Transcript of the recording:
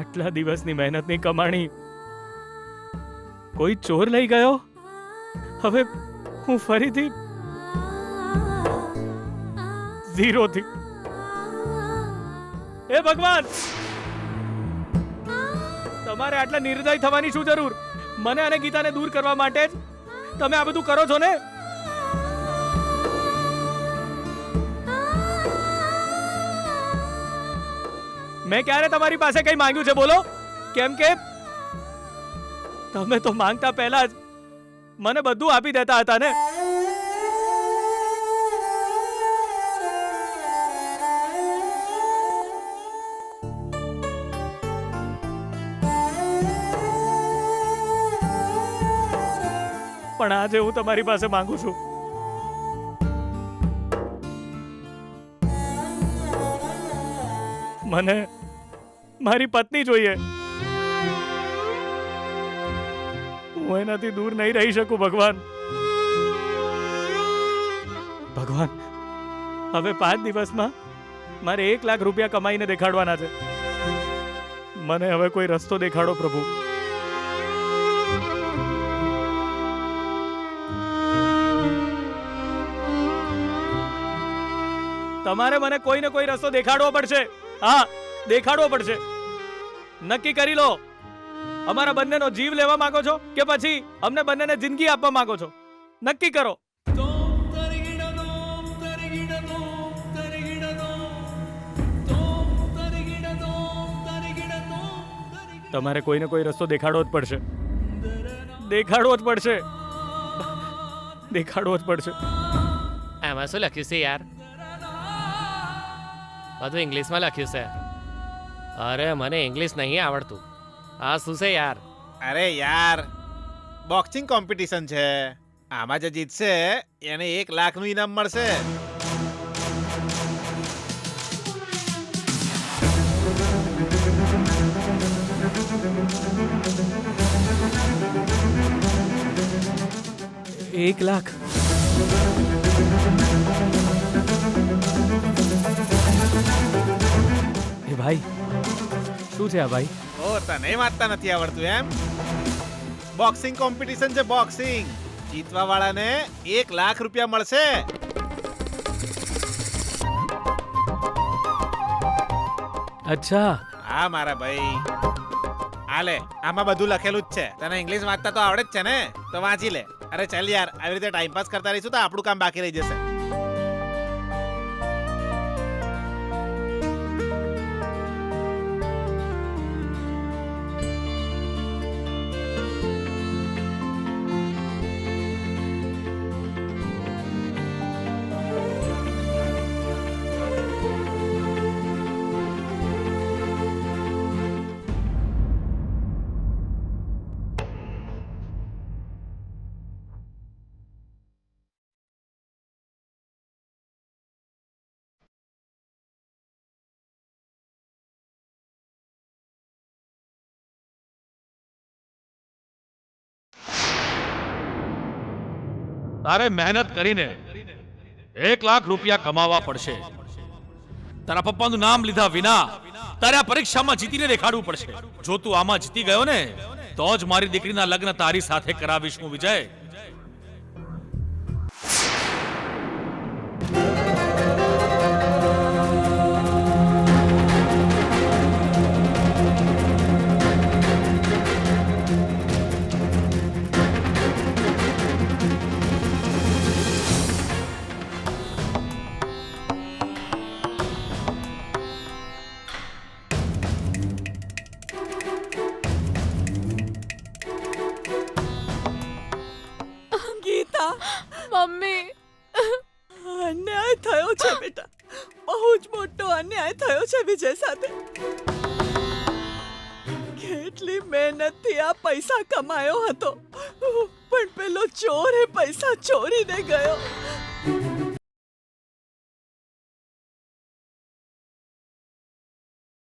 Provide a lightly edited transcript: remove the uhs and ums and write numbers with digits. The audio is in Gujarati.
આટલા દિવસની મહેનતની કમાણી કોઈ ચોર લઈ ગયો. હવે હું ફરીથી ઝીરોથી. હે ભગવાન, તમારે આટલા નિર્દય થવાની શું જરૂર? મને અને ગીતાને દૂર કરવા માટે જ તમે આ બધું કરો છો ને? મેં ક્યારે તમારી પાસે કઈ માંગ્યું છે બોલો? કેમ કે તમે તો માંગતા પહેલા જ મને બધું આપી દેતા હતા ને. પણ આજે હું તમારી પાસે માંગુ છું. મને મારી પત્ની જોઈએ. હું એનાથી દૂર નહીં રહી શકું. ભગવાન, ભગવાન, હવે 5 દિવસમાં મારે 1 લાખ રૂપિયા કમાઈને દેખાડવાના છે. મને હવે કોઈ રસ્તો દેખાડો પ્રભુ. તમારે મને કોઈ ને કોઈ રસ્તો દેખાડવો પડશે. હા, દેખાડવો પડશે. નક્કી કરી લો, અમારા બંનેનો જીવ લેવા માંગો છો કે પછી અમને બંનેને જિંદગી આપવા માંગો છો? નક્કી કરો. તમારે કોઈને કોઈ રસ્તો દેખાડવો જ પડશે. દેખાડવો જ પડશે. દેખાડવો જ પડશે. આમાં શું લખ્યું છે યાર? બધું ઇંગ્લિશમાં લખ્યું છે. અરે મને ઇંગ્લિશ નહીં આવડતું. આ શું છે યાર? અરે યાર, બોક્સિંગ કોમ્પિટિશન છે. આમાં જે જીતશે એને 1 લાખનું ઇનામ મળશે. એક લાખ? એ ભાઈ, શું છે આ ભાઈ? ઓ, તને વાંચતા નથી આવડતું એમ? બોક્સિંગ કોમ્પિટિશન છે, બોક્સિંગ. જીતવા વાળાને 1 લાખ રૂપિયા મળશે. અચ્છા. હા મારા ભાઈ, આ લે, આમાં બધું લખેલું જ છે. તને ઇંગ્લિશ વાંચતા તો આવડે જ છે ને, તો વાંચી લે. અરે ચાલ યાર, આવી રીતે ટાઈમ પાસ કરતા રહીશું તો આપણું કામ બાકી રહી જશે. તારે મહેનત કરીને 1 લાખ રૂપિયા કમાવા પડશે. તારા પપ્પાનું નામ લીધા વિના તારે આ પરીક્ષામાં જીતીને દેખાડવું પડશે. જો તું આમાં જીતી ગયો ને તો જ મારી દીકરીના લગ્ન તારી સાથે કરાવીશ હું, વિજય. મમ્મી, અન્યાય થયો છે બેટા. બહુ જ મોટો અન્યાય થયો છે વિજય સાથે. કેટલી મહેનતથી આ પૈસા કમાયો હતો, પણ પેલો ચોર એ પૈસા ચોરીને ગયો.